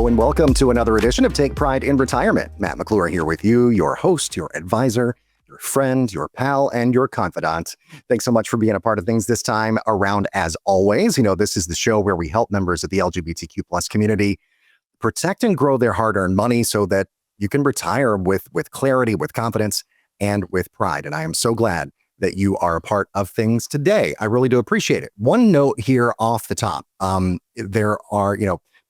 Hello and welcome to another edition of Take Pride in Retirement. Matt McClure here with you, your host, your advisor, your friend, your pal, and your confidant. Thanks so much for being a part of things this time around. As always, this is the show where we help members of the LGBTQ plus community protect and grow their hard-earned money so that you can retire with clarity, with confidence, and with pride. And I am so glad that you are a part of things today. I really do appreciate it. One note here off the top. There are,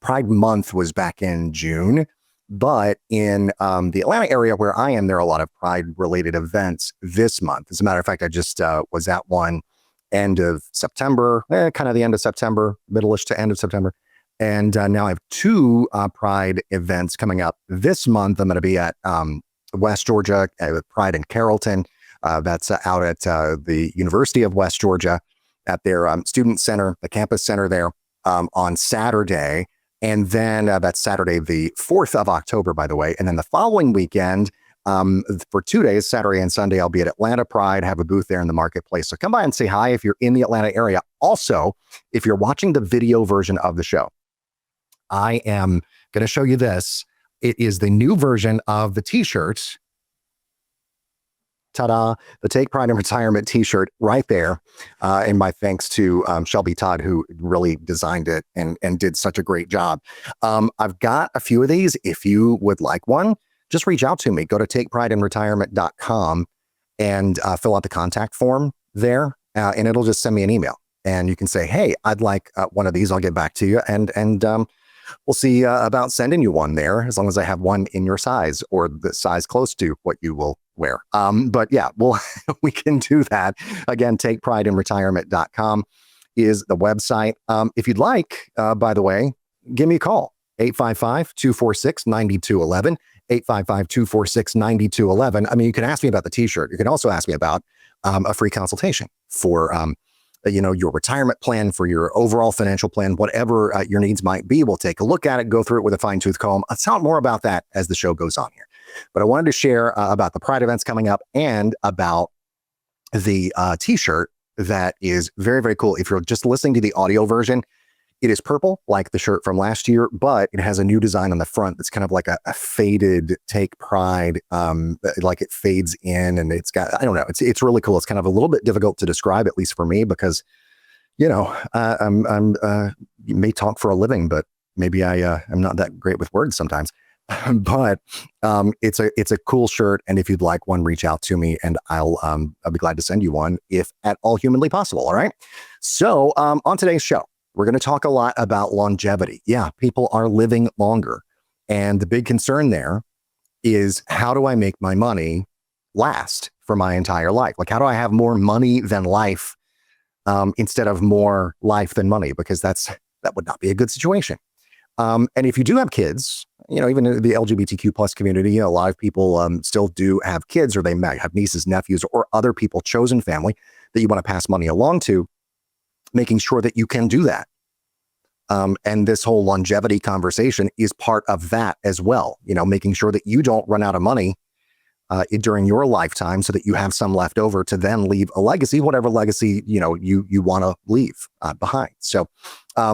Pride Month was back in June, but in the Atlanta area where I am, there are a lot of Pride-related events this month. As a matter of fact, I just was at one end of September, kind of the end of September, middle-ish to end of September. And now I have two Pride events coming up this month. I'm going to be at West Georgia Pride in Carrollton. That's out at the University of West Georgia at their student center, the campus center there on Saturday. And then that's Saturday, the 4th of October, by the way. And then the following weekend, for 2 days, Saturday and Sunday, I'll be at Atlanta Pride, have a booth there in the marketplace. So come by and say hi if you're in the Atlanta area. Also, if you're watching the video version of the show, I am going to show you this. It is the new version of the t-shirt. Ta-da, the Take Pride in Retirement t-shirt right there. And my thanks to Shelby Todd, who really designed it and did such a great job. I've got a few of these. If you would like one, just reach out to me. Go to takeprideinretirement.com and fill out the contact form there, and it'll just send me an email. And you can say, hey, I'd like one of these. I'll get back to you. And we'll see about sending you one there, as long as I have one in your size or the size close to what you will wear. But yeah, we can do that. Again, takeprideinretirement.com is the website. If you'd like, by the way, give me a call, 855-246-9211, 855-246-9211. I mean, you can ask me about the t-shirt. You can also ask me about a free consultation for your retirement plan, for your overall financial plan, whatever your needs might be. We'll take a look at it, go through it with a fine-tooth comb. I'll talk more about that as the show goes on here. But I wanted to share about the Pride events coming up and about the t-shirt that is very, very cool. If you're just listening to the audio version, it is purple, like the shirt from last year, but it has a new design on the front that's kind of like a faded Take Pride, like it fades in, and it's got, I don't know, it's really cool. It's kind of a little bit difficult to describe, at least for me, because, you may talk for a living, but maybe I'm not that great with words sometimes. But it's a cool shirt, and if you'd like one, reach out to me, and I'll be glad to send you one if at all humanly possible. All right. So on today's show, we're going to talk a lot about longevity. Yeah, people are living longer, and the big concern there is, how do I make my money last for my entire life? Like, how do I have more money than life instead of more life than money? Because that would not be a good situation. And if you do have kids, even in the LGBTQ plus community, a lot of people still do have kids, or they may have nieces, nephews, or other people, chosen family that you want to pass money along to, making sure that you can do that. And this whole longevity conversation is part of that as well. Making sure that you don't run out of money during your lifetime, so that you have some left over to then leave a legacy, whatever legacy, you want to leave behind. So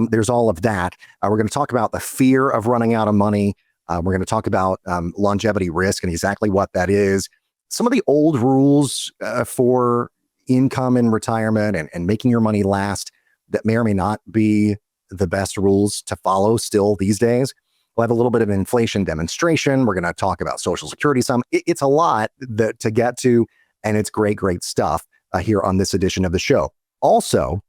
there's all of that. We're going to talk about the fear of running out of money. We're going to talk about longevity risk and exactly what that is. Some of the old rules for income in retirement and making your money last that may or may not be the best rules to follow still these days. We'll have a little bit of an inflation demonstration. We're going to talk about Social Security some. It's a lot to get to, and it's great, great stuff here on this edition of the show. Also,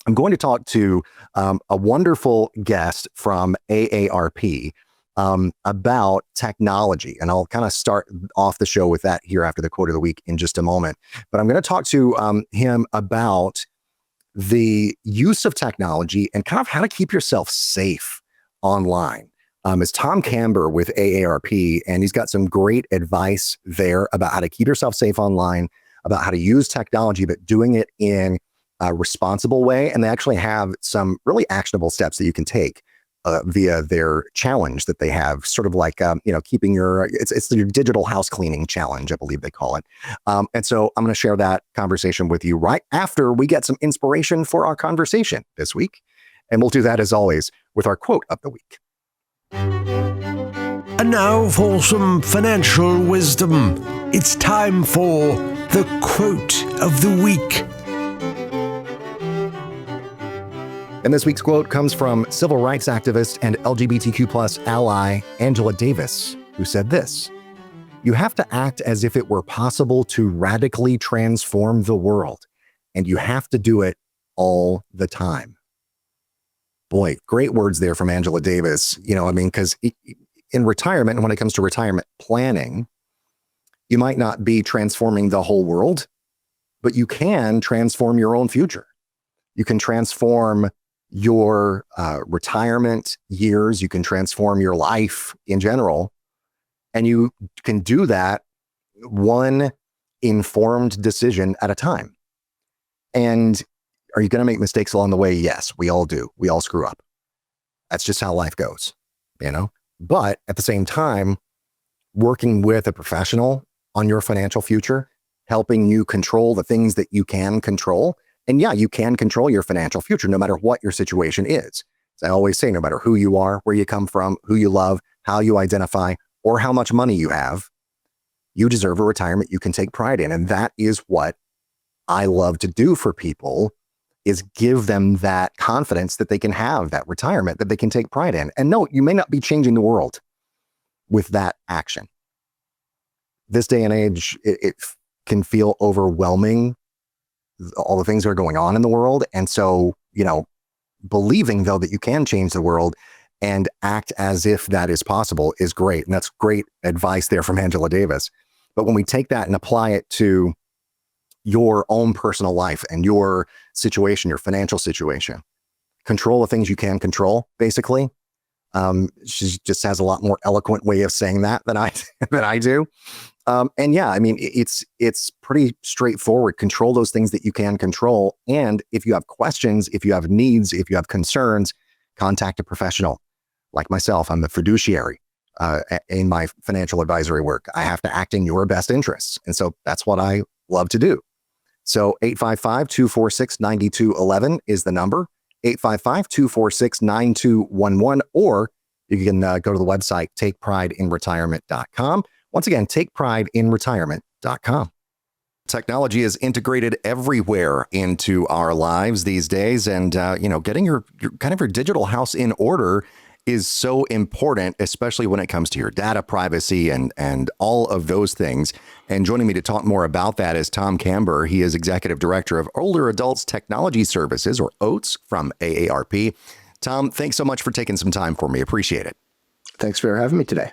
I'm going to talk to a wonderful guest from AARP about technology. And I'll kind of start off the show with that here after the quote of the week in just a moment. But I'm going to talk to him about the use of technology and kind of how to keep yourself safe online. It's Tom Kamber with AARP, and he's got some great advice there about how to keep yourself safe online, about how to use technology, but doing it in a responsible way. And they actually have some really actionable steps that you can take via their challenge that they have, sort of like, keeping it's your digital house cleaning challenge, I believe they call it. And so I'm going to share that conversation with you right after we get some inspiration for our conversation this week. And we'll do that, as always, with our quote of the week. And now for some financial wisdom. It's time for the quote of the week. And this week's quote comes from civil rights activist and LGBTQ+ ally Angela Davis, who said this: "You have to act as if it were possible to radically transform the world, and you have to do it all the time." Boy, great words there from Angela Davis. Because in retirement, when it comes to retirement planning, you might not be transforming the whole world, but you can transform your own future. You can transform your retirement years. You can transform your life in general. And you can do that one informed decision at a time. And are you going to make mistakes along the way? Yes, we all do. We all screw up. That's just how life goes, But at the same time, working with a professional on your financial future, helping you control the things that you can control. And yeah, you can control your financial future no matter what your situation is. As I always say, no matter who you are, where you come from, who you love, how you identify, or how much money you have, you deserve a retirement you can take pride in. And that is what I love to do for people, is give them that confidence that they can have that retirement that they can take pride in. And no, you may not be changing the world with that action. This day and age, it can feel overwhelming, all the things that are going on in the world. And so, believing though that you can change the world and act as if that is possible is great. And that's great advice there from Angela Davis. But when we take that and apply it to your own personal life and your situation, your financial situation, control the things you can control, basically. She just has a lot more eloquent way of saying that than I do. And yeah, it's pretty straightforward. Control those things that you can control. And if you have questions, if you have needs, if you have concerns, contact a professional like myself. I'm the fiduciary in my financial advisory work. I have to act in your best interests. And so that's what I love to do. So 855-246-9211 is the number, 855-246-9211, or you can go to the website, takeprideinretirement.com. Once again, takeprideinretirement.com. Technology is integrated everywhere into our lives these days. And, getting your digital house in order is so important, especially when it comes to your data privacy and all of those things. And joining me to talk more about that is Tom Kamber. He is Executive Director of Older Adults Technology Services, or OATS, from AARP. Tom, thanks so much for taking some time for me. Appreciate it. Thanks for having me today.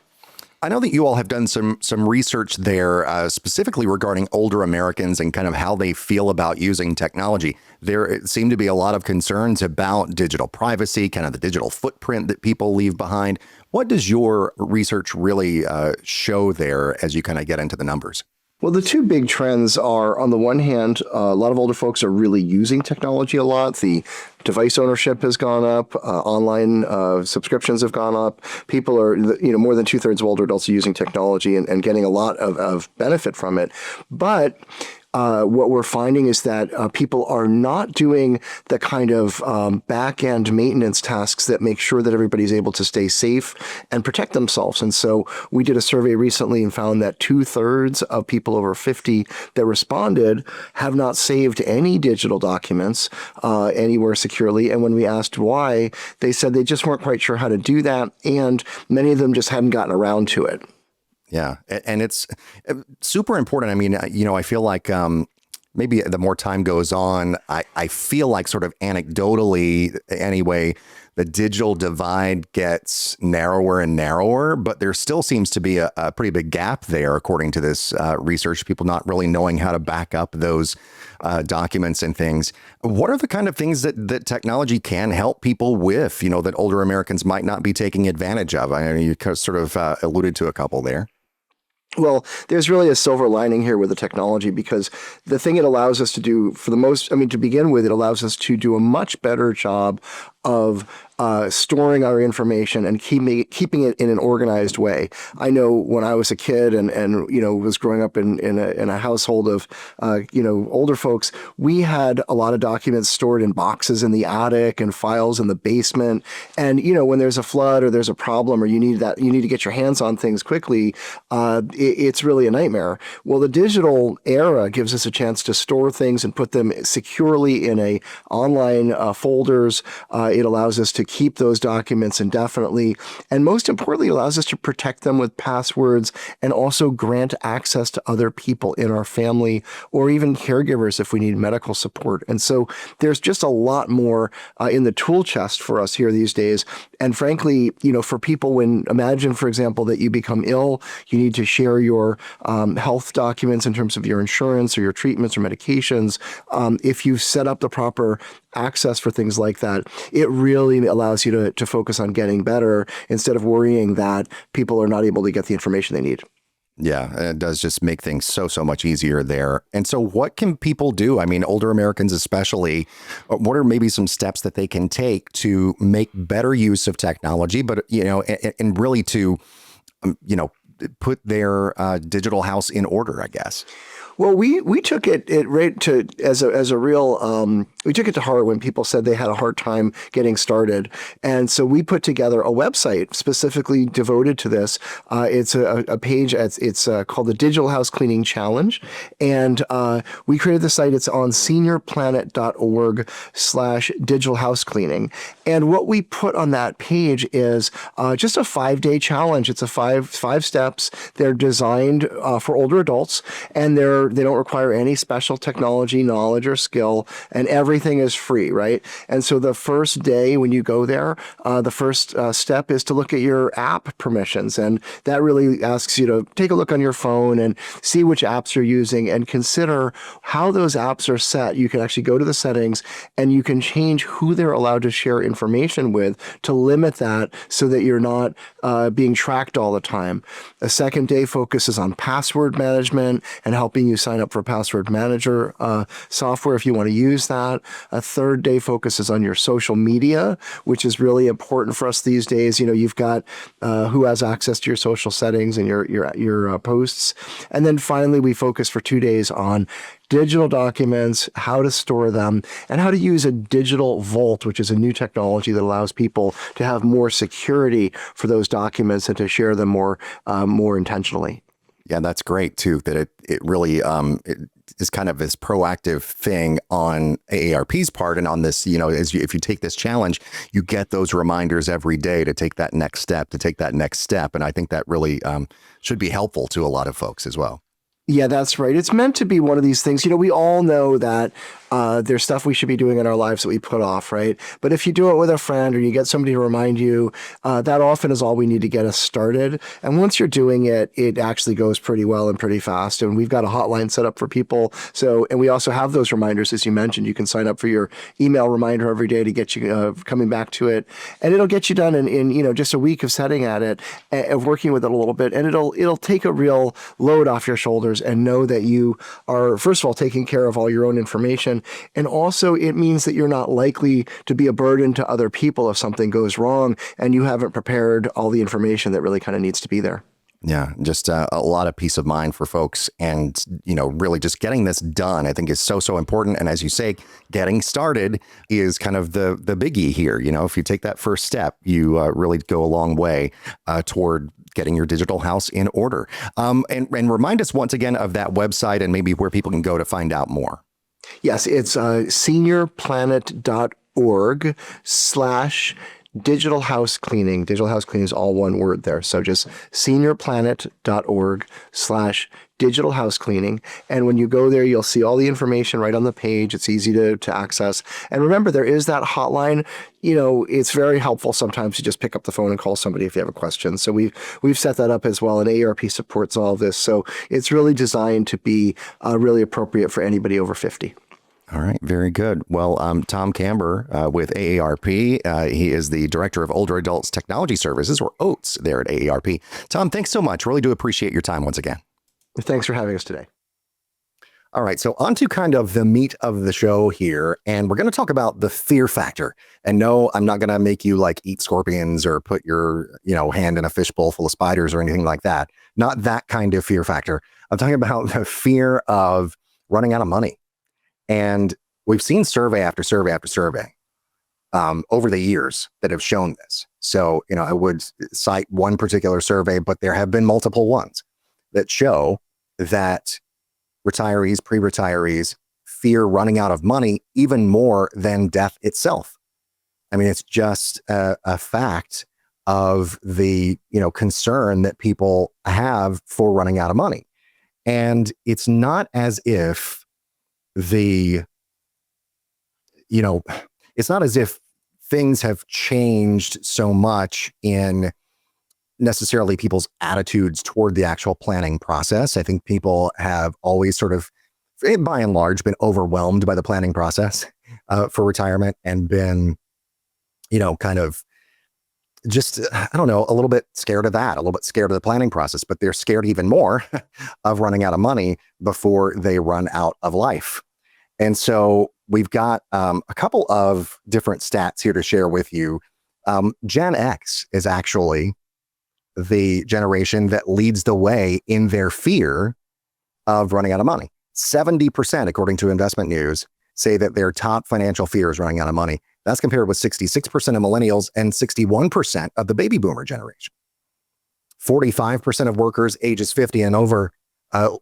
I know that you all have done some research there, specifically regarding older Americans and kind of how they feel about using technology. There seem to be a lot of concerns about digital privacy, kind of the digital footprint that people leave behind. What does your research really show there as you kind of get into the numbers? Well, the two big trends are, on the one hand, a lot of older folks are really using technology a lot. The device ownership has gone up. Online subscriptions have gone up. People are, more than 2/3 of older adults are using technology and getting a lot of benefit from it. But what we're finding is that people are not doing the kind of back-end maintenance tasks that make sure that everybody's able to stay safe and protect themselves. And so we did a survey recently and found that 2/3 of people over 50 that responded have not saved any digital documents anywhere securely. And when we asked why, they said they just weren't quite sure how to do that. And many of them just hadn't gotten around to it. Yeah. And it's super important. I feel like maybe the more time goes on, I feel like sort of anecdotally anyway, the digital divide gets narrower and narrower, but there still seems to be a pretty big gap there, according to this research, people not really knowing how to back up those documents and things. What are the kind of things that technology can help people with, that older Americans might not be taking advantage of? I know you sort of alluded to a couple there. Well, there's really a silver lining here with the technology, because the thing it allows us to do to begin with, it allows us to do a much better job of storing our information and keeping it in an organized way. I know when I was a kid and was growing up in a household of older folks, we had a lot of documents stored in boxes in the attic and files in the basement. And when there's a flood or there's a problem or you need to get your hands on things quickly, it's really a nightmare. Well, the digital era gives us a chance to store things and put them securely in a online folders. It allows us to keep those documents indefinitely, and most importantly, allows us to protect them with passwords and also grant access to other people in our family or even caregivers if we need medical support. And so there's just a lot more in the tool chest for us here these days. And frankly, for people, imagine, for example, that you become ill, you need to share your health documents in terms of your insurance or your treatments or medications. If you set up the proper access for things like that, it really allows you to focus on getting better instead of worrying that people are not able to get the information they need. Yeah, it does just make things so much easier there. And so what can people do? I mean, older Americans especially, what are maybe some steps that they can take to make better use of technology, but, and really to, put their digital house in order, I guess? Well, we took it right to as a real we took it to heart when people said they had a hard time getting started, and so we put together a website specifically devoted to this. It's a page. It's called the Digital House Cleaning Challenge, and we created the site. It's on seniorplanet.org/digital house cleaning, and what we put on that page is just a 5-day challenge. It's a five steps. They're designed for older adults, and they don't require any special technology, knowledge, or skill, and everything is free, right? And so the first day when you go there, the first step is to look at your app permissions, and that really asks you to take a look on your phone and see which apps you're using and consider how those apps are set. You can actually go to the settings and you can change who they're allowed to share information with to limit that so that you're not being tracked all the time. A second day focuses on password management and helping you sign up for password manager software if you want to use that. A third day focuses on your social media, which is really important for us these days. You've got who has access to your social settings and your posts. And then finally, we focus for 2 days on digital documents, how to store them, and how to use a digital vault, which is a new technology that allows people to have more security for those documents and to share them more intentionally. Yeah, that's great too, that it really it is kind of this proactive thing on AARP's part, and on this, if you take this challenge, you get those reminders every day to take that next step, and I think that really should be helpful to a lot of folks as well. Yeah, that's right. It's meant to be one of these things. We all know that there's stuff we should be doing in our lives that we put off, right? But if you do it with a friend or you get somebody to remind you, that often is all we need to get us started. And once you're doing it, it actually goes pretty well and pretty fast. And we've got a hotline set up for people. And we also have those reminders, as you mentioned. You can sign up for your email reminder every day to get you coming back to it. And it'll get you done in just a week of setting at it, of working with it a little bit. And it'll take a real load off your shoulders and know that you are, first of all, taking care of all your own information. And also it means that you're not likely to be a burden to other people if something goes wrong and you haven't prepared all the information that really kind of needs to be there. Yeah, just a lot of peace of mind for folks. And, really just getting this done, I think, is so important. And as you say, getting started is kind of the biggie here. If you take that first step, you really go a long way toward getting your digital house in order. And remind us once again of that website and maybe where people can go to find out more. Yes, it's seniorplanet.org/digital house cleaning. Digital house cleaning is all one word there. So just seniorplanet.org/digital house cleaning. And when you go there, you'll see all the information right on the page. It's easy to access. And remember, there is that hotline. It's very helpful sometimes to just pick up the phone and call somebody if you have a question. So we've set that up as well. And AARP supports all of this. So it's really designed to be really appropriate for anybody over 50. All right. Very good. Well, Tom Kamber with AARP. He is the Director of Older Adults Technology Services, or OATS, there at AARP. Tom, thanks so much. Really do appreciate your time once again. Thanks for having us today. All right, so on to kind of the meat of the show here, and we're going to talk about the fear factor. And no, I'm not going to make you like eat scorpions or put your, hand in a fishbowl full of spiders or anything like that. Not that kind of fear factor. I'm talking about the fear of running out of money. And we've seen survey after survey after survey over the years that have shown this. So, I would cite one particular survey, but there have been multiple ones that show that retirees, pre-retirees fear running out of money even more than death itself. I mean, it's just a fact of the, concern that people have for running out of money. And it's not as if it's not as if things have changed so much in necessarily people's attitudes toward the actual planning process. I think people have always sort of, by and large, been overwhelmed by the planning process for retirement and been, kind of just, I don't know, a little bit scared of that, a little bit scared of the planning process, but they're scared even more of running out of money before they run out of life. And so we've got a couple of different stats here to share with you. Gen X is actually the generation that leads the way in their fear of running out of money. 70%, according to Investment News, say that their top financial fear is running out of money. That's compared with 66% of millennials and 61% of the baby boomer generation. 45% of workers ages 50 and over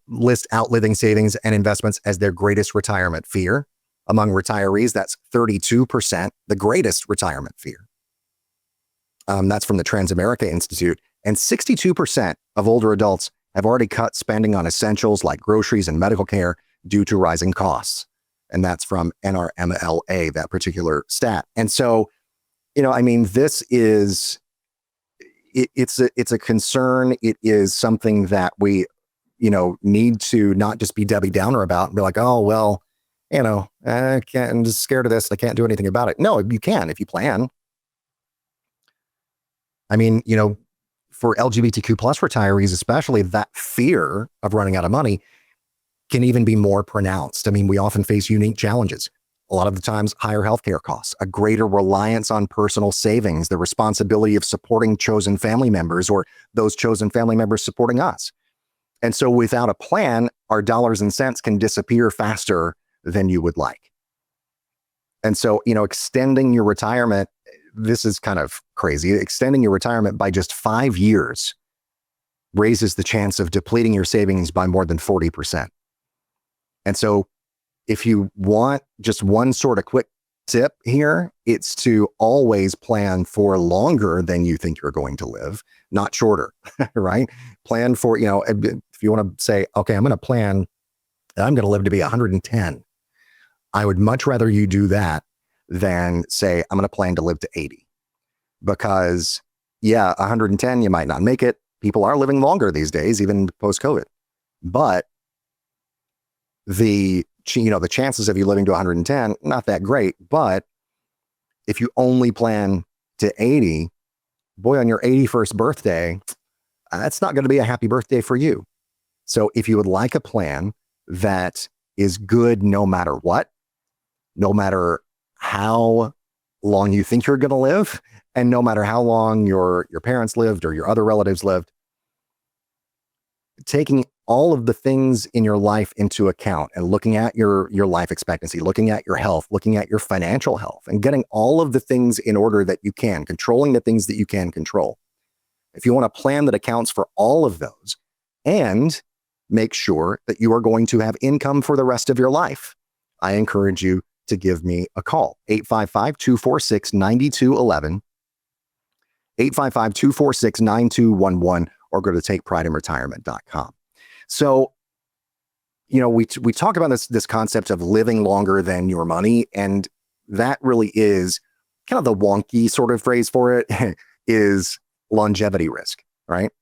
list outliving savings and investments as their greatest retirement fear. Among retirees, that's 32%, the greatest retirement fear. That's from the Transamerica Institute. And 62% of older adults have already cut spending on essentials like groceries and medical care due to rising costs. And that's from NRMLA, that particular stat. And so, this is, it's a concern. It is something that we, need to not just be Debbie Downer about and be like, oh, well, I can't, I'm just scared of this. I can't do anything about it. No, you can if you plan. I mean, for LGBTQ plus retirees, especially, that fear of running out of money can even be more pronounced. I mean, we often face unique challenges. A lot of the times, higher healthcare costs, a greater reliance on personal savings, the responsibility of supporting chosen family members or those chosen family members supporting us. And so without a plan, our dollars and cents can disappear faster than you would like. And so, extending your retirement, this is kind of crazy. Extending your retirement by just 5 years raises the chance of depleting your savings by more than 40%. And so if you want just one sort of quick tip here, it's to always plan for longer than you think you're going to live, not shorter, right? Plan for, if you want to say, okay, I'm going to plan, I'm going to live to be 110. I would much rather you do that than say, I'm going to plan to live to 80. Because 110, you might not make it. People are living longer these days, even post-COVID. But the chances of you living to 110, not that great. But if you only plan to 80, boy, on your 81st birthday, that's not going to be a happy birthday for you. So if you would like a plan that is good no matter what, no matter how long you think you're going to live, and no matter how long your parents lived or your other relatives lived, taking all of the things in your life into account and looking at your life expectancy, looking at your health, looking at your financial health, and getting all of the things in order that you can, controlling the things that you can control. If you want a plan that accounts for all of those and make sure that you are going to have income for the rest of your life, I encourage you to give me a call, 855-246-9211, 855-246-9211, or go to takepride.retirement.com. So, we talk about this concept of living longer than your money, and that really is kind of the wonky sort of phrase for it is longevity risk, right?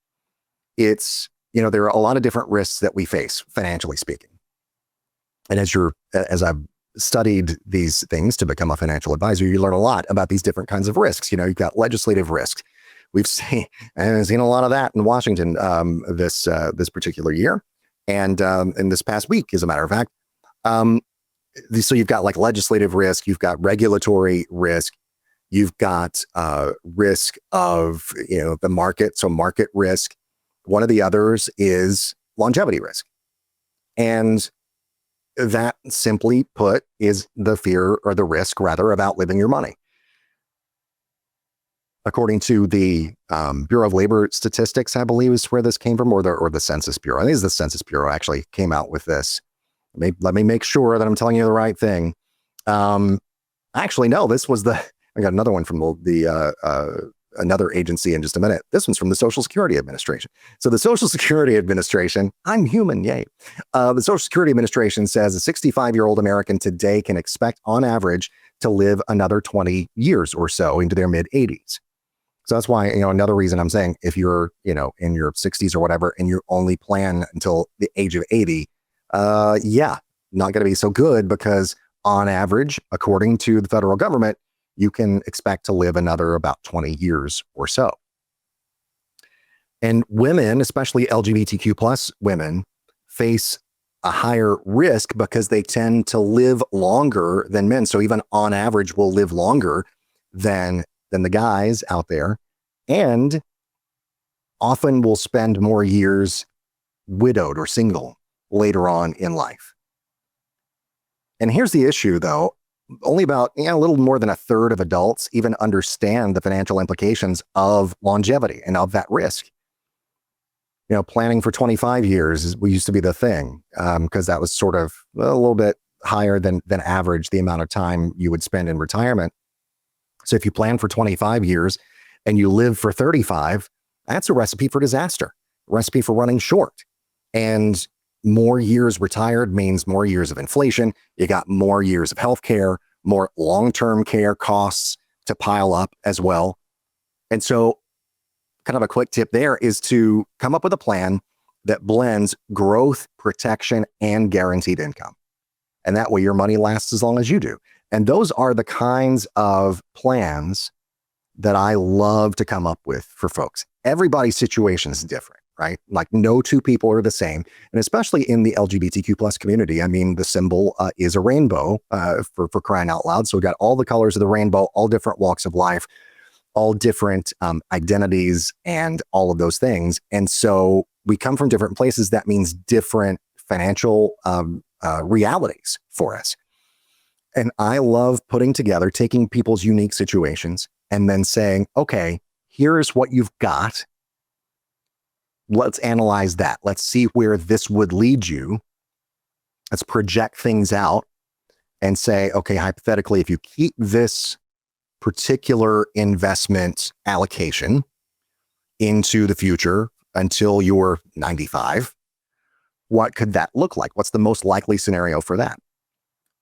It's, there are a lot of different risks that we face, financially speaking. And as I've studied these things to become a financial advisor, you learn a lot about these different kinds of risks. You've got legislative risk. We've seen a lot of that in Washington this particular year. And in this past week, as a matter of fact, So you've got like legislative risk, you've got regulatory risk, you've got risk of the market, so market risk. One of the others is longevity risk, and that, simply put, is the fear, or the risk rather, of outliving your money. According to the Bureau of Labor Statistics, I believe is where this came from, or the Census Bureau. I think it's the Census Bureau actually came out with this. Let me make sure that I'm telling you the right thing. Actually, no, this was I got another one from another agency in just a minute. This one's from the Social Security Administration. So the Social Security Administration, I'm human, yay. The Social Security Administration says a 65-year-old American today can expect on average to live another 20 years or so into their mid-80s. So that's why, another reason I'm saying, if you're, in your 60s or whatever, and you only plan until the age of 80, not going to be so good, because on average, according to the federal government, you can expect to live another about 20 years or so. And women, especially LGBTQ plus women, face a higher risk because they tend to live longer than men. So even on average, will live longer than the guys out there, and often will spend more years widowed or single later on in life. And here's the issue, though. Only about a little more than a third of adults even understand the financial implications of longevity and of that risk. Planning for 25 years used to be the thing, because that was sort of a little bit higher than average, the amount of time you would spend in retirement. So if you plan for 25 years and you live for 35, that's a recipe for disaster, a recipe for running short. And more years retired means more years of inflation. You got more years of healthcare, more long-term care costs to pile up as well. And so kind of a quick tip there is to come up with a plan that blends growth, protection, and guaranteed income. And that way your money lasts as long as you do. And those are the kinds of plans that I love to come up with for folks. Everybody's situation is different, right? Like no two people are the same. And especially in the LGBTQ plus community, I mean, the symbol is a rainbow for crying out loud. So we've got all the colors of the rainbow, all different walks of life, all different identities, and all of those things. And so we come from different places. That means different financial realities for us. And I love taking people's unique situations and then saying, okay, here's what you've got. Let's analyze that. Let's see where this would lead you. Let's project things out and say, okay, hypothetically, if you keep this particular investment allocation into the future until you're 95, what could that look like? What's the most likely scenario for that?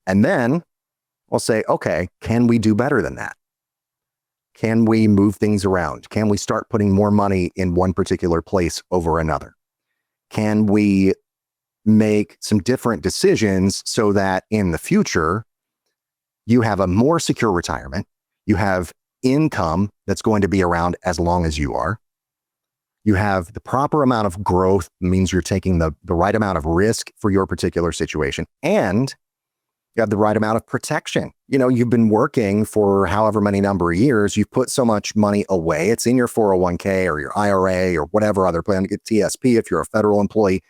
And then we'll say, okay, can we do better than that? Can we move things around? Can we start putting more money in one particular place over another? Can we make some different decisions so that in the future, you have a more secure retirement, you have income that's going to be around as long as you are, you have the proper amount of growth, means you're taking the right amount of risk for your particular situation, and you have the right amount of protection. You've been working for however many number of years, you've put so much money away, it's in your 401k or your IRA or whatever other plan, get TSP if you're a federal employee,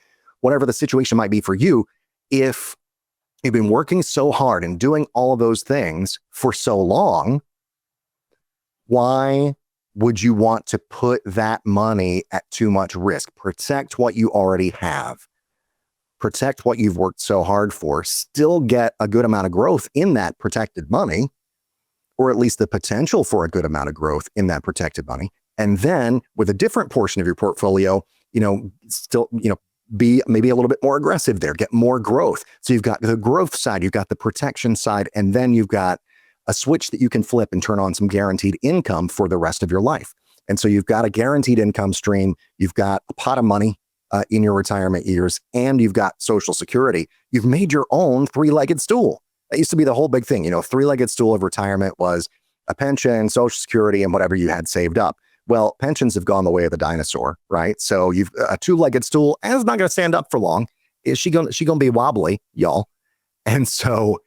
whatever the situation might be for you. If you've been working so hard and doing all of those things for so long, why would you want to put that money at too much risk? Protect what you already have. Protect what you've worked so hard for, still get a good amount of growth in that protected money, or at least the potential for a good amount of growth in that protected money. And then with a different portion of your portfolio, still, be maybe a little bit more aggressive there, get more growth. So you've got the growth side, you've got the protection side, and then you've got a switch that you can flip and turn on some guaranteed income for the rest of your life. And so you've got a guaranteed income stream, you've got a pot of money in your retirement years, and you've got Social Security. You've made your own three-legged stool. That used to be the whole big thing. Three-legged stool of retirement was a pension, Social Security, and whatever you had saved up. Well, pensions have gone the way of the dinosaur, right? So you've a two-legged stool, and it's not going to stand up for long. Is she going to be wobbly, y'all? And so,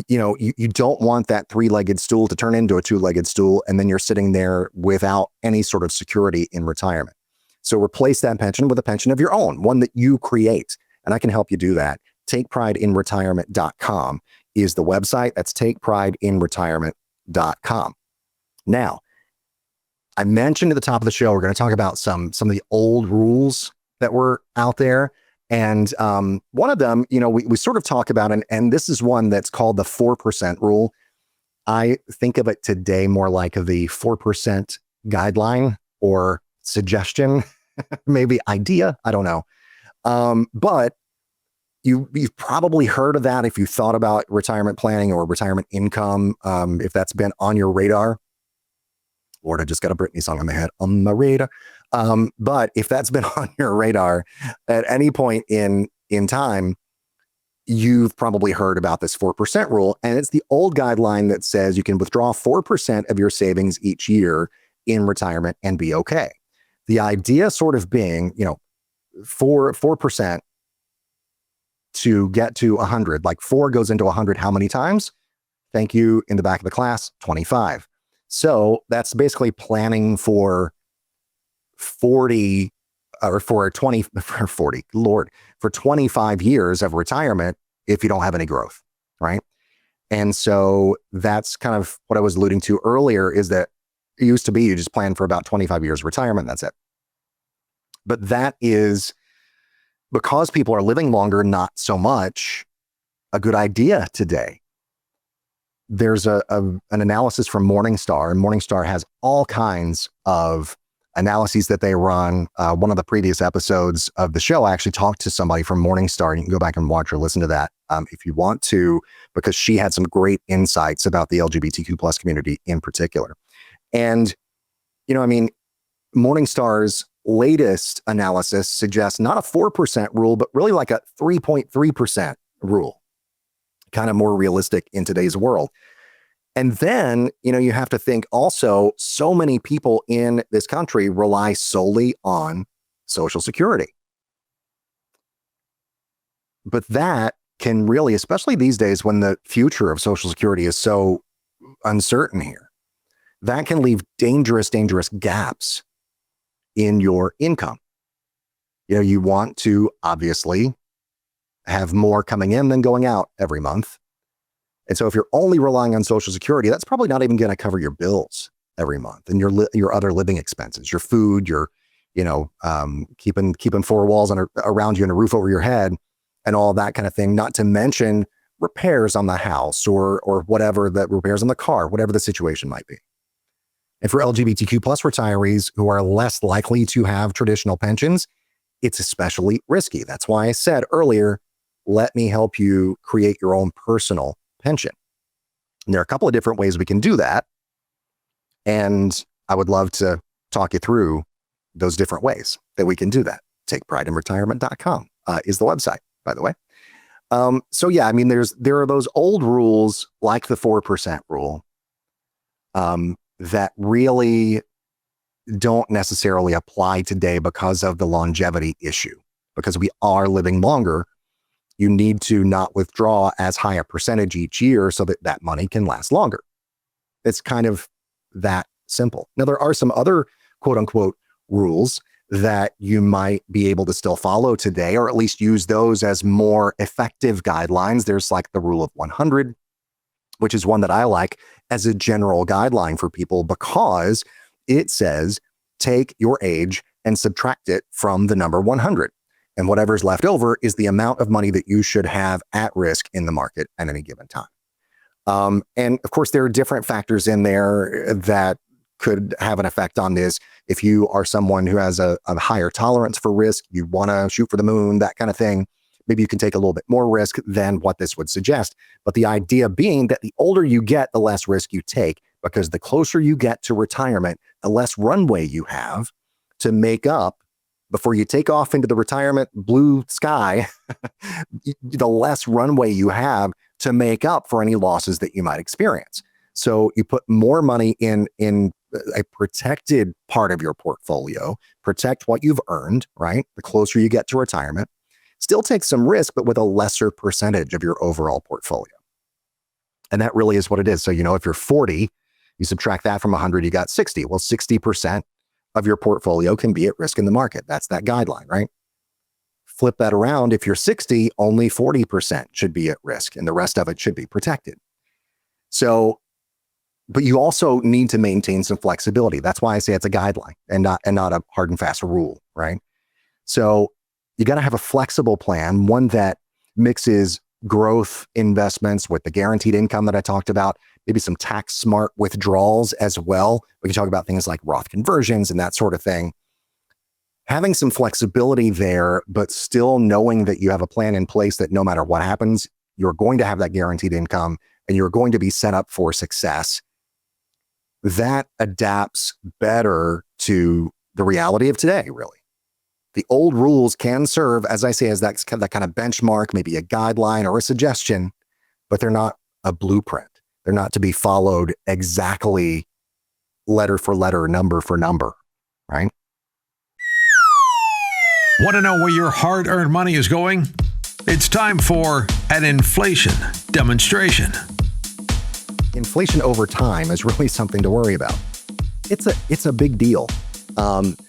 you don't want that three-legged stool to turn into a two-legged stool, and then you're sitting there without any sort of security in retirement. So replace that pension with a pension of your own, one that you create. And I can help you do that. TakePrideInRetirement.com is the website. That's TakePrideInRetirement.com. Now, I mentioned at the top of the show, we're going to talk about some of the old rules that were out there. And one of them, we sort of talk about, and this is one that's called the 4% rule. I think of it today more like the 4% guideline or suggestion, maybe idea. I don't know. But you've probably heard of that if you thought about retirement planning or retirement income, if that's been on your radar. Lord, I just got a Britney song in my head, on my radar. But if that's been on your radar at any point in time, you've probably heard about this 4% rule. And it's the old guideline that says you can withdraw 4% of your savings each year in retirement and be okay. The idea sort of being, 4% to get to 100, like 4 goes into 100 how many times? Thank you in the back of the class, 25. So that's basically planning for 40 or for 20, for 40, Lord, for 25 years of retirement if you don't have any growth, right? And so that's kind of what I was alluding to earlier, is that it used to be you just plan for about 25 years of retirement, that's it. But that is, because people are living longer, not so much a good idea today. There's an analysis from Morningstar, and Morningstar has all kinds of analyses that they run. One of the previous episodes of the show, I actually talked to somebody from Morningstar, and you can go back and watch or listen to that if you want to, because she had some great insights about the LGBTQ plus community in particular. And, Morningstar's latest analysis suggests not a 4% rule, but really like a 3.3% rule, kind of more realistic in today's world. And then, you have to think also, so many people in this country rely solely on Social Security. But that can really, especially these days when the future of Social Security is so uncertain here, that can leave dangerous gaps in your income. You want to obviously have more coming in than going out every month. And so if you're only relying on Social Security, that's probably not even going to cover your bills every month and your other living expenses, your food, your, keeping four walls around you and a roof over your head and all that kind of thing, not to mention repairs on the house or whatever, the repairs on the car, whatever the situation might be. And for LGBTQ plus retirees who are less likely to have traditional pensions, it's especially risky. That's why I said earlier, let me help you create your own personal pension. And there are a couple of different ways we can do that. And I would love to talk you through those different ways that we can do that. TakePrideInRetirement.com is the website, by the way. So yeah, there are those old rules like the 4% rule that really don't necessarily apply today because of the longevity issue. Because we are living longer, you need to not withdraw as high a percentage each year so that that money can last longer. It's kind of that simple. Now, there are some other quote unquote rules that you might be able to still follow today, or at least use those as more effective guidelines. There's like the rule of 100, which is one that I like as a general guideline for people because it says take your age and subtract it from the number 100. And whatever's left over is the amount of money that you should have at risk in the market at any given time. And of course, there are different factors in there that could have an effect on this. If you are someone who has a higher tolerance for risk, you want to shoot for the moon, that kind of thing, maybe you can take a little bit more risk than what this would suggest. But the idea being that the older you get, the less risk you take, because the closer you get to retirement, the less runway you have to make up before you take off into the retirement blue sky, the less runway you have to make up for any losses that you might experience. So you put more money in a protected part of your portfolio, protect what you've earned, right? The closer you get to retirement. Still take some risk, but with a lesser percentage of your overall portfolio. And that really is what it is. So, if you're 40, you subtract that from 100, you got 60. Well, 60% of your portfolio can be at risk in the market. That's that guideline, right? Flip that around. If you're 60, only 40% should be at risk and the rest of it should be protected. So, but you also need to maintain some flexibility. That's why I say it's a guideline and not a hard and fast rule, right? So you got to have a flexible plan, one that mixes growth investments with the guaranteed income that I talked about, maybe some tax smart withdrawals as well. We can talk about things like Roth conversions and that sort of thing. Having some flexibility there, but still knowing that you have a plan in place that no matter what happens, you're going to have that guaranteed income and you're going to be set up for success. That adapts better to the reality of today, really. The old rules can serve, as I say, as that kind of benchmark, maybe a guideline or a suggestion, but they're not a blueprint. They're not to be followed exactly letter for letter, number for number, right? Want to know where your hard-earned money is going? It's time for an inflation demonstration. Inflation over time is really something to worry about. It's a big deal.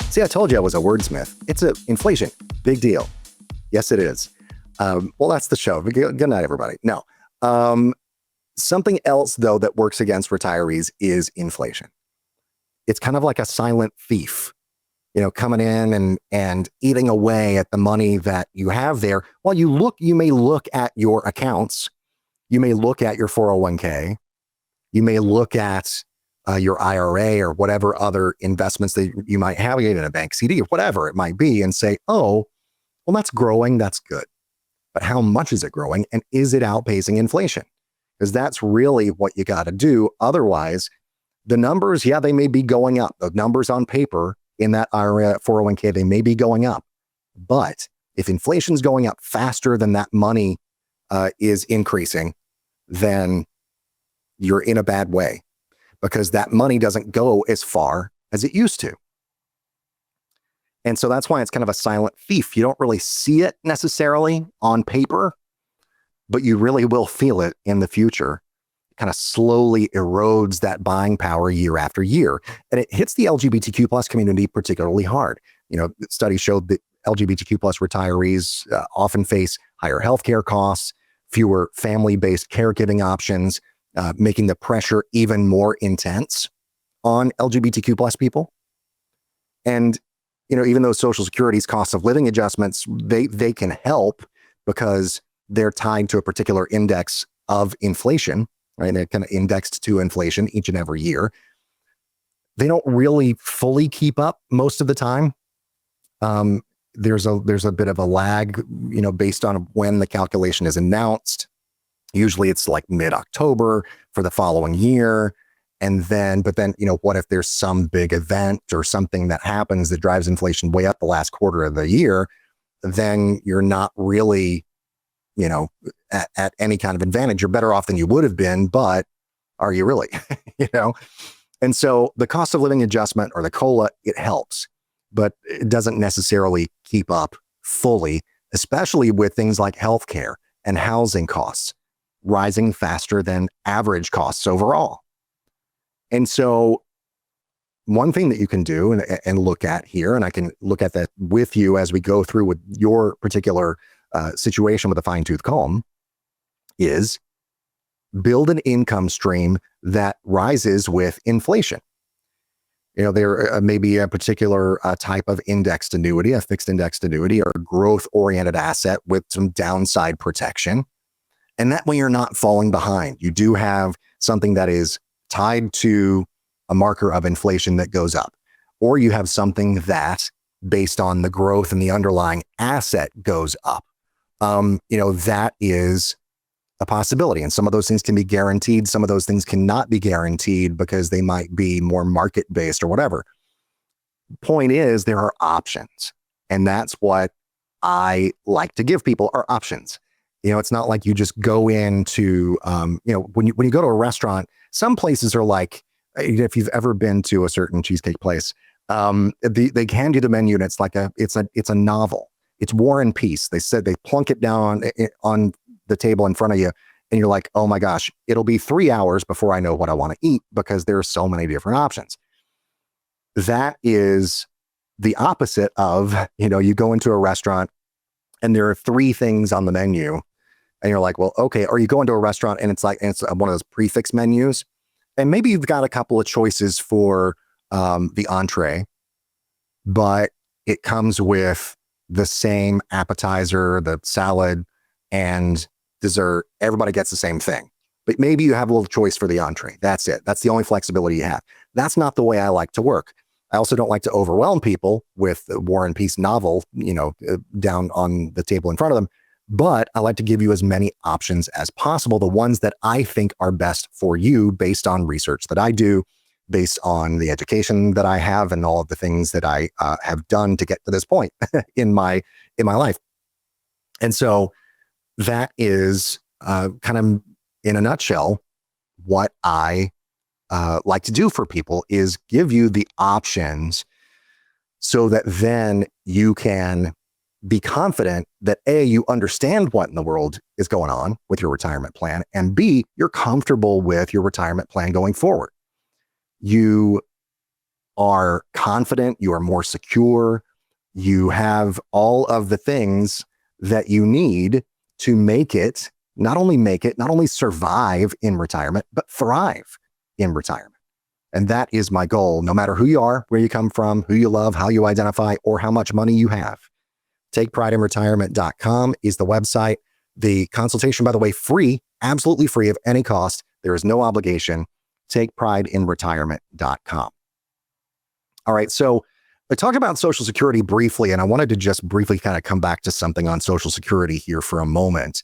See, I told you I was a wordsmith. It's inflation, big deal. Yes, it is. Well, that's the show. Good night, everybody. No. Something else, though, that works against retirees is inflation. It's kind of like a silent thief, coming in and eating away at the money that you have there. While you may look at your accounts, you may look at your 401k, you may look at your IRA or whatever other investments that you might have in a bank CD or whatever it might be and say, oh, well, that's growing. That's good. But how much is it growing? And is it outpacing inflation? Because that's really what you got to do. Otherwise, the numbers, they may be going up. The numbers on paper in that IRA 401k, they may be going up. But if inflation's going up faster than that money is increasing, then you're in a bad way because that money doesn't go as far as it used to. And so that's why it's kind of a silent thief. You don't really see it necessarily on paper, but you really will feel it in the future. It kind of slowly erodes that buying power year after year. And it hits the LGBTQ plus community particularly hard. Studies showed that LGBTQ plus retirees often face higher healthcare costs, fewer family-based caregiving options, making the pressure even more intense on LGBTQ plus people. And, even though Social Security's cost of living adjustments, they can help because they're tied to a particular index of inflation, right? They're kind of indexed to inflation each and every year. They don't really fully keep up most of the time. There's a bit of a lag, based on when the calculation is announced. Usually it's like mid-October for the following year. But then, what if there's some big event or something that happens that drives inflation way up the last quarter of the year? Then you're not really, at any kind of advantage. You're better off than you would have been, but are you really, And so the cost of living adjustment or the COLA, it helps, but it doesn't necessarily keep up fully, especially with things like healthcare and housing costs rising faster than average costs overall. And so one thing that you can do and look at here, and I can look at that with you as we go through with your particular situation with a fine-tooth comb, is build an income stream that rises with inflation. There may be a particular type of indexed annuity, a fixed indexed annuity, or a growth-oriented asset with some downside protection. And that way you're not falling behind. You do have something that is tied to a marker of inflation that goes up, or you have something that, based on the growth and the underlying asset, goes up. That is a possibility. And some of those things can be guaranteed. Some of those things cannot be guaranteed because they might be more market-based or whatever. Point is, there are options. And that's what I like to give people, are options. It's not like you just go into, when you go to a restaurant, some places are like, if you've ever been to a certain cheesecake place, they hand you the menu and it's like it's a novel. It's War and Peace. They said they plunk it down on the table in front of you, and you're like, oh my gosh, it'll be 3 hours before I know what I want to eat because there are so many different options. That is the opposite of, you go into a restaurant and there are 3 things on the menu, and you're like, well, okay. Or you go into a restaurant and it's one of those prefix menus, and maybe you've got a couple of choices for the entree, but it comes with the same appetizer, the salad, and dessert. Everybody gets the same thing. But maybe you have a little choice for the entree. That's it. That's the only flexibility you have. That's not the way I like to work. I also don't like to overwhelm people with the War and Peace novel, down on the table in front of them. But I like to give you as many options as possible, the ones that I think are best for you based on research that I do, based on the education that I have, and all of the things that I have done to get to this point in my life. And so that is kind of, in a nutshell, what I like to do for people, is give you the options so that then you can be confident that A, you understand what in the world is going on with your retirement plan, and B, you're comfortable with your retirement plan going forward. You are confident, you are more secure, you have all of the things that you need to not only survive in retirement, but thrive in retirement. And that is my goal, no matter who you are, where you come from, who you love, how you identify, or how much money you have. TakePrideInRetirement.com is the website. The consultation, by the way, free, absolutely free of any cost. There is no obligation. TakePrideInRetirement.com. All right, so I talked about Social Security briefly, and I wanted to just briefly kind of come back to something on Social Security here for a moment.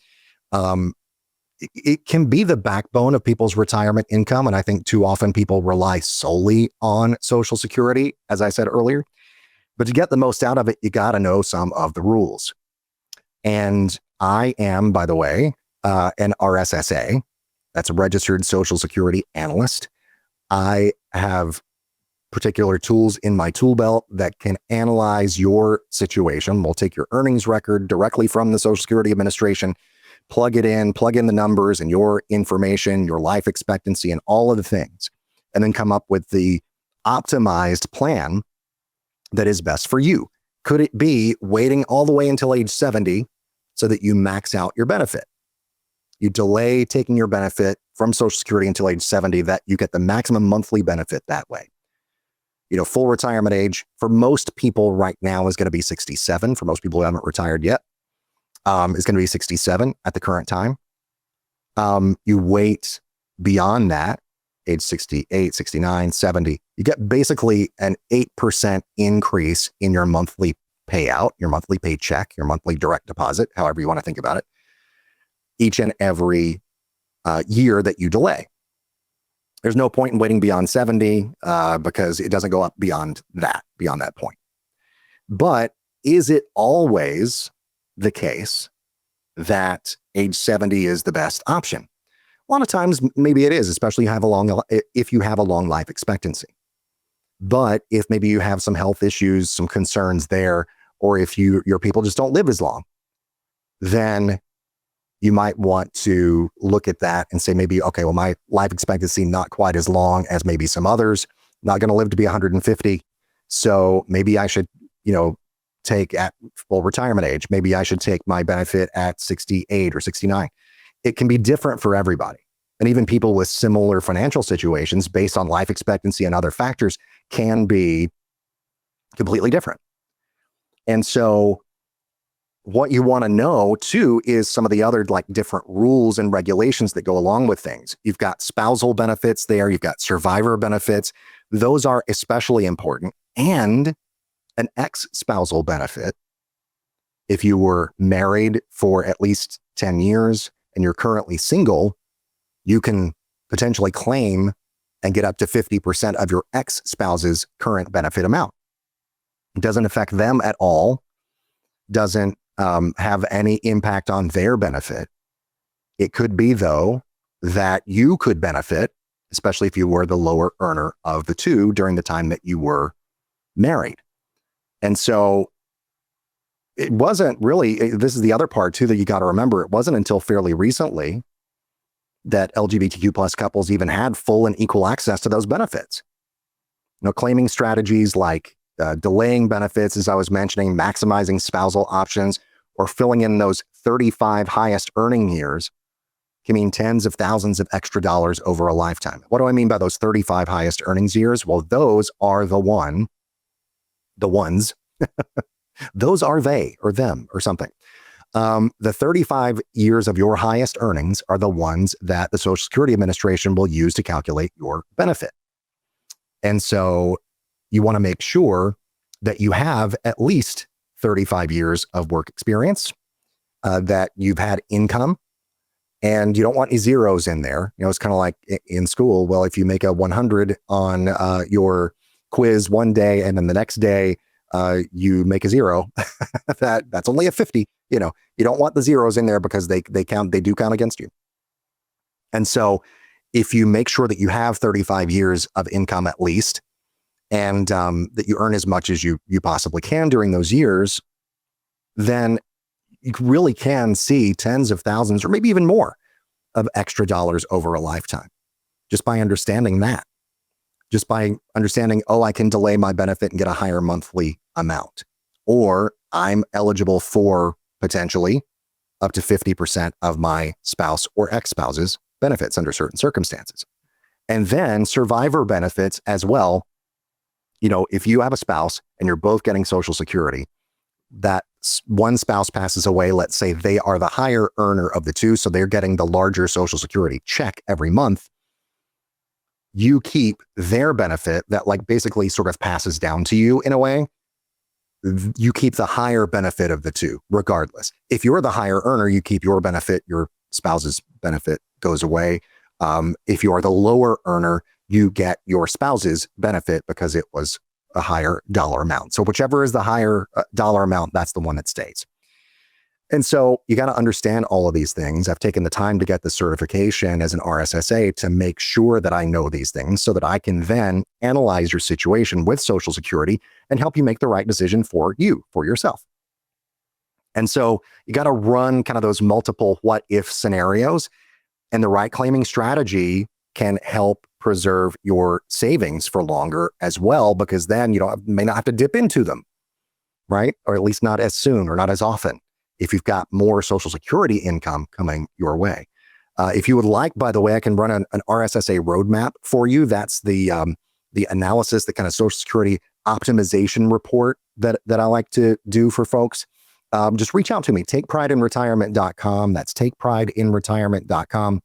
It can be the backbone of people's retirement income, and I think too often people rely solely on Social Security, as I said earlier. But to get the most out of it, you got to know some of the rules. And I am, by the way, an RSSA. That's a registered Social Security analyst. I have particular tools in my tool belt that can analyze your situation. We'll take your earnings record directly from the Social Security Administration, plug in the numbers and your information, your life expectancy, and all of the things, and then come up with the optimized plan that is best for you. Could it be waiting all the way until age 70 so that you max out your benefit? You delay taking your benefit from Social Security until age 70, that you get the maximum monthly benefit that way. Full retirement age for most people right now is going to be 67. For most people who haven't retired yet, is going to be 67 at the current time. You wait beyond that, age 68, 69, 70, you get basically an 8% increase in your monthly payout, your monthly paycheck, your monthly direct deposit, however you want to think about it, each and every year that you delay. There's no point in waiting beyond 70 because it doesn't go up beyond that point. But is it always the case that age 70 is the best option? A lot of times, maybe it is, especially if you have a long life expectancy. But if maybe you have some health issues, some concerns there, or if your people just don't live as long, then you might want to look at that and say, maybe, okay, well, my life expectancy not quite as long as maybe some others, not going to live to be 150. So maybe I should, take at full retirement age. Maybe I should take my benefit at 68 or 69. It can be different for everybody. And even people with similar financial situations based on life expectancy and other factors can be completely different. And so what you want to know too is some of the other different rules and regulations that go along with things. You've got spousal benefits there. You've got survivor benefits. Those are especially important. And an ex-spousal benefit. If you were married for at least 10 years and you're currently single, you can potentially claim and get up to 50% of your ex-spouse's current benefit amount. It doesn't affect them at all. Doesn't have any impact on their benefit. It could be, though, that you could benefit, especially if you were the lower earner of the two during the time that you were married. And so it wasn't really, this is the other part too that you got to remember. It wasn't until fairly recently that LGBTQ plus couples even had full and equal access to those benefits. Claiming strategies like delaying benefits, as I was mentioning, maximizing spousal options, or filling in those 35 highest earning years can mean tens of thousands of extra dollars over a lifetime. What do I mean by those 35 highest earnings years? Well, those are the ones, those are they or them or something. The 35 years of your highest earnings are the ones that the Social Security Administration will use to calculate your benefit. And so you want to make sure that you have at least 35 years of work experience, that you've had income, and you don't want any zeros in there. It's kind of like in school. Well, if you make a 100 on your quiz one day and then the next day you make a 0, that's only a 50. You don't want the zeros in there because they do count against you. And so if you make sure that you have 35 years of income at least, and that you earn as much as you possibly can during those years, then you really can see tens of thousands or maybe even more of extra dollars over a lifetime, just by understanding that. Just by understanding, I can delay my benefit and get a higher monthly amount, or I'm eligible for potentially up to 50% of my spouse or ex-spouse's benefits under certain circumstances. And then survivor benefits as well. If you have a spouse and you're both getting Social Security, that one spouse passes away, let's say they are the higher earner of the two, so they're getting the larger Social Security check every month. You keep their benefit that basically sort of passes down to you in a way. You keep the higher benefit of the two, regardless. If you're the higher earner, you keep your benefit, your spouse's benefit goes away. If you are the lower earner, you get your spouse's benefit because it was a higher dollar amount. So whichever is the higher dollar amount, that's the one that stays. And so you got to understand all of these things. I've taken the time to get the certification as an RSSA to make sure that I know these things so that I can then analyze your situation with Social Security and help you make the right decision for you, for yourself. And so you got to run kind of those multiple what if scenarios, and the right claiming strategy can help preserve your savings for longer as well, because then you may not have to dip into them, right? Or at least not as soon or not as often if you've got more Social Security income coming your way. If you would like, by the way, I can run an RSSA roadmap for you. That's the analysis, the kind of Social Security optimization report that I like to do for folks. Just reach out to me, takeprideinretirement.com. That's takeprideinretirement.com.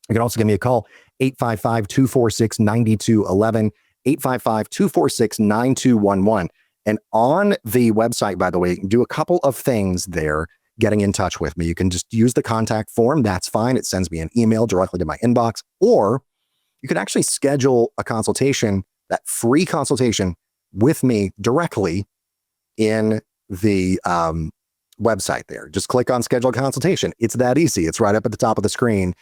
You can also give me a call, 855-246-9211, 855-246-9211. And on the website, by the way, you can do a couple of things there getting in touch with me. You can just use the contact form. That's fine. It sends me an email directly to my inbox. Or you can actually schedule a consultation, that free consultation with me directly in the website there. Just click on schedule a consultation. It's that easy. It's right up at the top of the screen.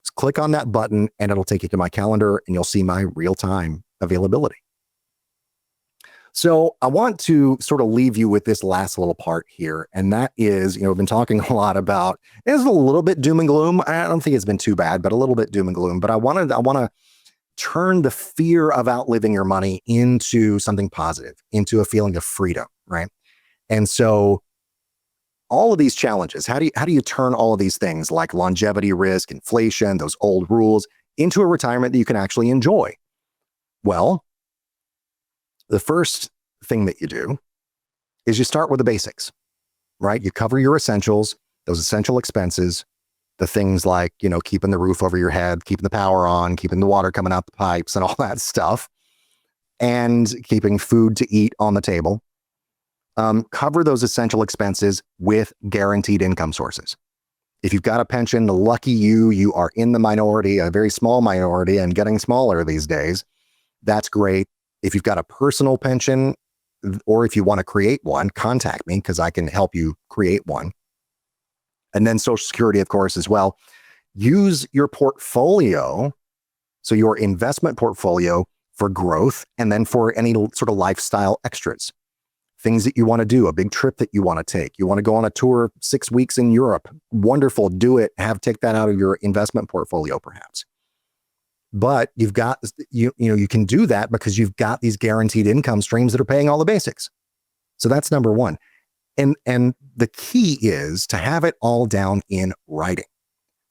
Just click on that button and it'll take you to my calendar and you'll see my real-time availability. So I want to sort of leave you with this last little part here. And that is, we've been talking a lot about, it's a little bit doom and gloom. I don't think it's been too bad, but a little bit doom and gloom. But I want to turn the fear of outliving your money into something positive, into a feeling of freedom, right? And so all of these challenges, how do you turn all of these things like longevity risk, inflation, those old rules into a retirement that you can actually enjoy? Well, the first thing that you do is you start with the basics, right? You cover your essentials, those essential expenses, the things like, keeping the roof over your head, keeping the power on, keeping the water coming out the pipes and all that stuff, and keeping food to eat on the table. Cover those essential expenses with guaranteed income sources. If you've got a pension, lucky you are in the minority, a very small minority, and getting smaller these days. That's great. If you've got a personal pension, or if you want to create one, contact me because I can help you create one. And then Social Security, of course, as well. Use your portfolio, so your investment portfolio, for growth and then for any sort of lifestyle extras. things that you want to do, a big trip that you want to take. You want to go on a tour 6 weeks in Europe. Wonderful. Do it. Take that out of your investment portfolio, perhaps. But you've got, you can do that because you've got these guaranteed income streams that are paying all the basics. So that's number one. And the key is to have it all down in writing,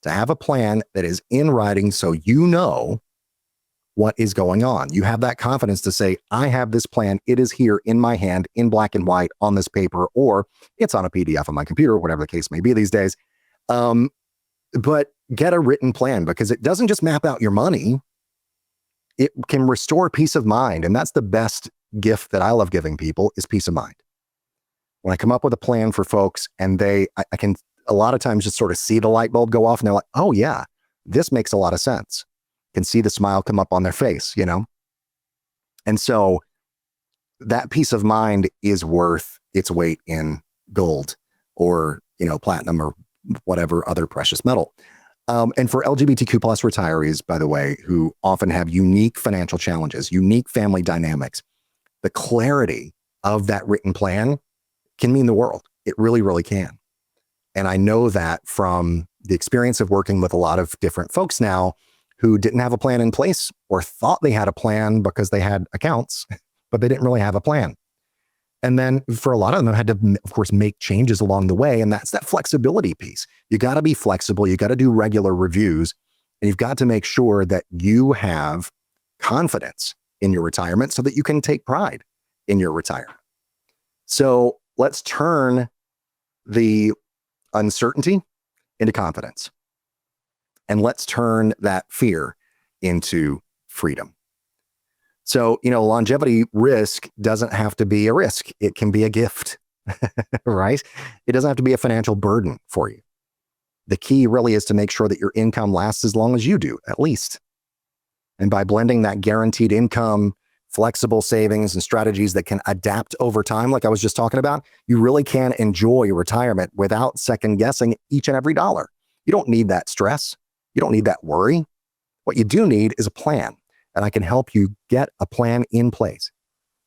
to have a plan that is in writing so you know what is going on. You have that confidence to say, I have this plan. It is here in my hand in black and white on this paper, or it's on a PDF on my computer, whatever the case may be these days. But get a written plan, because it doesn't just map out your money. It can restore peace of mind. And that's the best gift that I love giving people, is peace of mind. When I come up with a plan for folks and I can a lot of times just sort of see the light bulb go off and they're like, oh yeah, this makes a lot of sense. Can see the smile come up on their face, And so that peace of mind is worth its weight in gold or, platinum or whatever other precious metal. And for LGBTQ plus retirees, by the way, who often have unique financial challenges, unique family dynamics, the clarity of that written plan can mean the world. It really, really can. And I know that from the experience of working with a lot of different folks now who didn't have a plan in place or thought they had a plan because they had accounts, but they didn't really have a plan. And then for a lot of them, had to, of course, make changes along the way. And that's that flexibility piece. You got to be flexible. You got to do regular reviews. And you've got to make sure that you have confidence in your retirement so that you can take pride in your retirement. So let's turn the uncertainty into confidence. And let's turn that fear into freedom. So, longevity risk doesn't have to be a risk. It can be a gift, right? It doesn't have to be a financial burden for you. The key really is to make sure that your income lasts as long as you do, at least. And by blending that guaranteed income, flexible savings, and strategies that can adapt over time, like I was just talking about, you really can enjoy retirement without second guessing each and every dollar. You don't need that stress. You don't need that worry. What you do need is a plan. And I can help you get a plan in place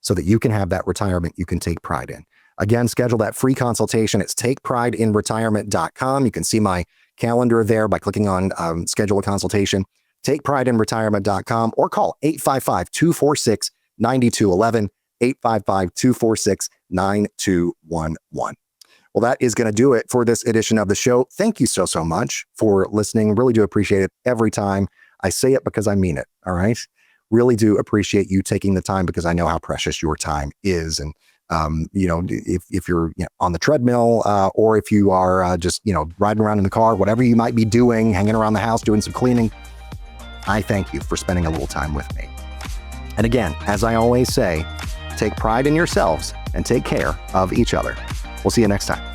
so that you can have that retirement you can take pride in. Again, schedule that free consultation. It's takeprideinretirement.com. You can see my calendar there by clicking on schedule a consultation. Takeprideinretirement.com, or call 855-246-9211, 855-246-9211. Well, that is going to do it for this edition of the show. Thank you so much for listening. Really do appreciate it every time. I say it because I mean it. All right. Really do appreciate you taking the time, because I know how precious your time is. And, if you're on the treadmill or if you are just, riding around in the car, whatever you might be doing, hanging around the house, doing some cleaning, I thank you for spending a little time with me. And again, as I always say, take pride in yourselves and take care of each other. We'll see you next time.